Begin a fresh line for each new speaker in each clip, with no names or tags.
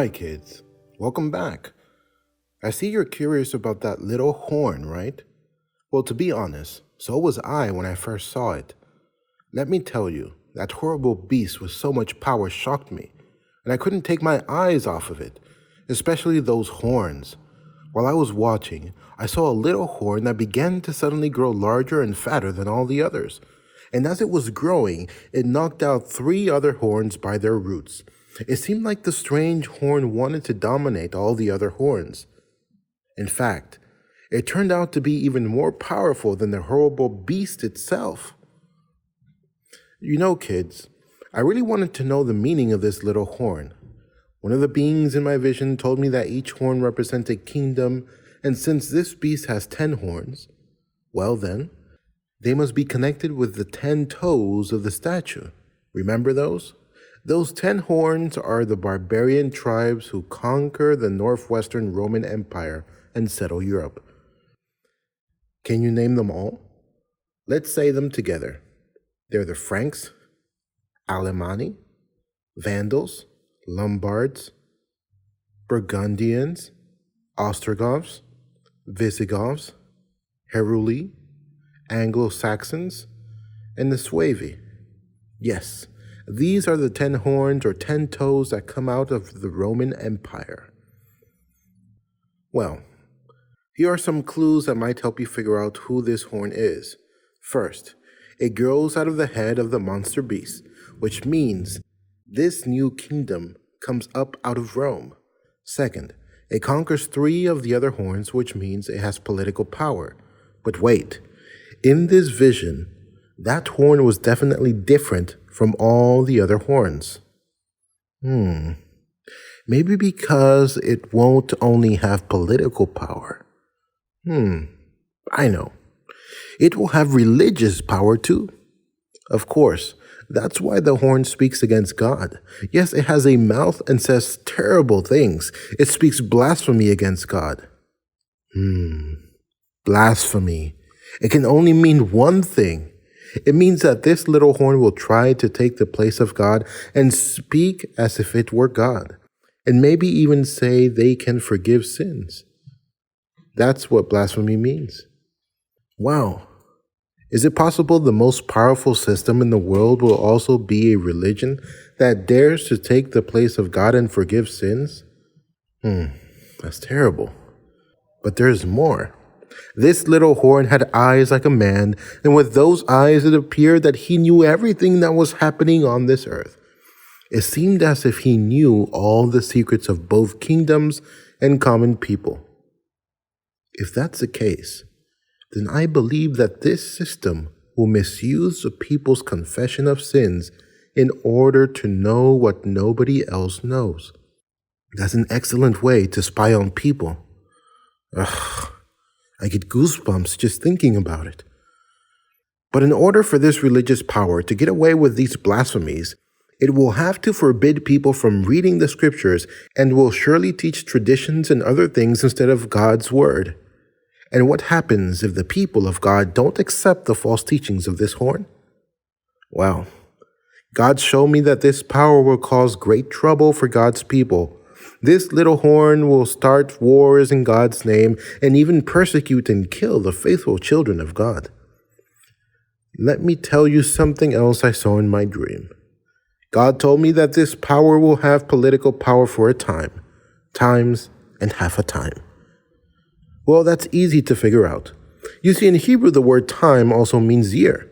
Hi, kids. Welcome back. I see you're curious about that little horn, right? Well, to be honest, so was I when I first saw it. Let me tell you, that horrible beast with so much power shocked me, and I couldn't take my eyes off of it, especially those horns. While I was watching, I saw a little horn that began to suddenly grow larger and fatter than all the others. And as it was growing, it knocked out 3 other horns by their roots. It seemed like the strange horn wanted to dominate all the other horns. In fact, it turned out to be even more powerful than the horrible beast itself. You know, kids, I really wanted to know the meaning of this little horn. One of the beings in my vision told me that each horn represents a kingdom, and since this beast has 10 horns, well then, they must be connected with the 10 toes of the statue. Remember those? Those 10 horns are the barbarian tribes who conquer the northwestern Roman Empire and settle Europe. Can you name them all? Let's say them together. They're the Franks, Alemanni, Vandals, Lombards, Burgundians, Ostrogoths, Visigoths, Heruli, Anglo-Saxons, and the Suevi. Yes, these are the 10 horns or 10 toes that come out of the Roman Empire. Well, here are some clues that might help you figure out who this horn is. First, it grows out of the head of the monster beast, which means this new kingdom comes up out of Rome. Second, it conquers 3 of the other horns, which means it has political power. But wait, in this vision, that horn was definitely different from all the other horns. Maybe because it won't only have political power. I know. It will have religious power too. Of course, that's why the horn speaks against God. Yes, it has a mouth and says terrible things. It speaks blasphemy against God. Blasphemy. It can only mean one thing. It means that this little horn will try to take the place of God and speak as if it were God, and maybe even say they can forgive sins. That's what blasphemy means. Wow. Is it possible the most powerful system in the world will also be a religion that dares to take the place of God and forgive sins? That's terrible. But there's more. This little horn had eyes like a man, and with those eyes it appeared that he knew everything that was happening on this earth. It seemed as if he knew all the secrets of both kingdoms and common people. If that's the case, then I believe that this system will misuse the people's confession of sins in order to know what nobody else knows. That's an excellent way to spy on people. I get goosebumps just thinking about it. But in order for this religious power to get away with these blasphemies, it will have to forbid people from reading the scriptures and will surely teach traditions and other things instead of God's word. And what happens if the people of God don't accept the false teachings of this horn? Well, God showed me that this power will cause great trouble for God's people. This little horn will start wars in God's name and even persecute and kill the faithful children of God. Let me tell you something else I saw in my dream. God told me that this power will have political power for a time, times, and half a time. Well, that's easy to figure out. You see, in Hebrew, the word time also means year.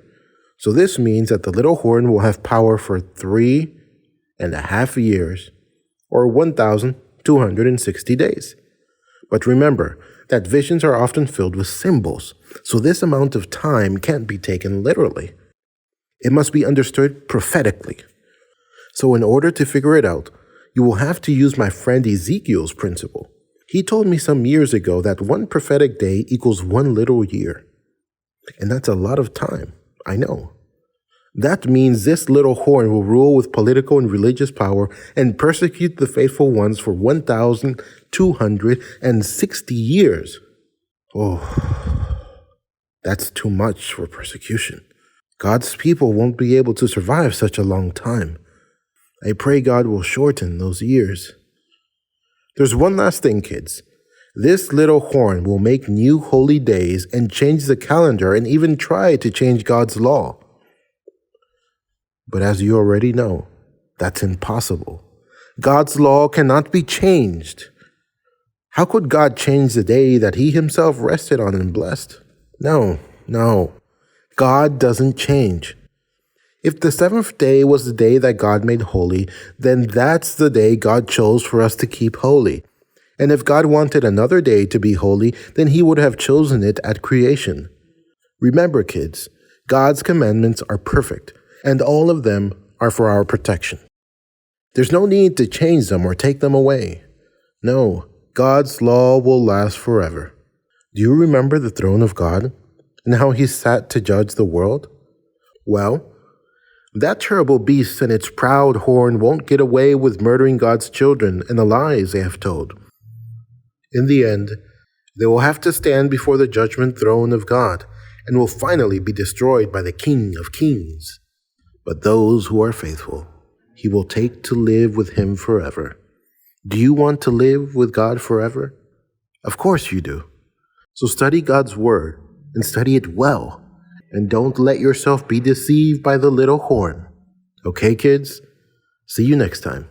So this means that the little horn will have power for 3.5 years, or 1,260 days. But remember that visions are often filled with symbols, so this amount of time can't be taken literally. It must be understood prophetically. So in order to figure it out, you will have to use my friend Ezekiel's principle. He told me some years ago that 1 prophetic day equals 1 literal year. And that's a lot of time, I know. That means this little horn will rule with political and religious power and persecute the faithful ones for 1,260 years. That's too much for persecution. God's people won't be able to survive such a long time. I pray God will shorten those years. There's one last thing, kids. This little horn will make new holy days and change the calendar and even try to change God's law. But as you already know, that's impossible. God's law cannot be changed. How could God change the day that He Himself rested on and blessed? No. God doesn't change. If the seventh day was the day that God made holy, then that's the day God chose for us to keep holy. And if God wanted another day to be holy, then He would have chosen it at creation. Remember, kids, God's commandments are perfect, and all of them are for our protection. There's no need to change them or take them away. No, God's law will last forever. Do you remember the throne of God and how He sat to judge the world? Well, that terrible beast and its proud horn won't get away with murdering God's children and the lies they have told. In the end, they will have to stand before the judgment throne of God and will finally be destroyed by the King of Kings. But those who are faithful, He will take to live with Him forever. Do you want to live with God forever? Of course you do. So study God's Word and study it well. And don't let yourself be deceived by the little horn. Okay, kids? See you next time.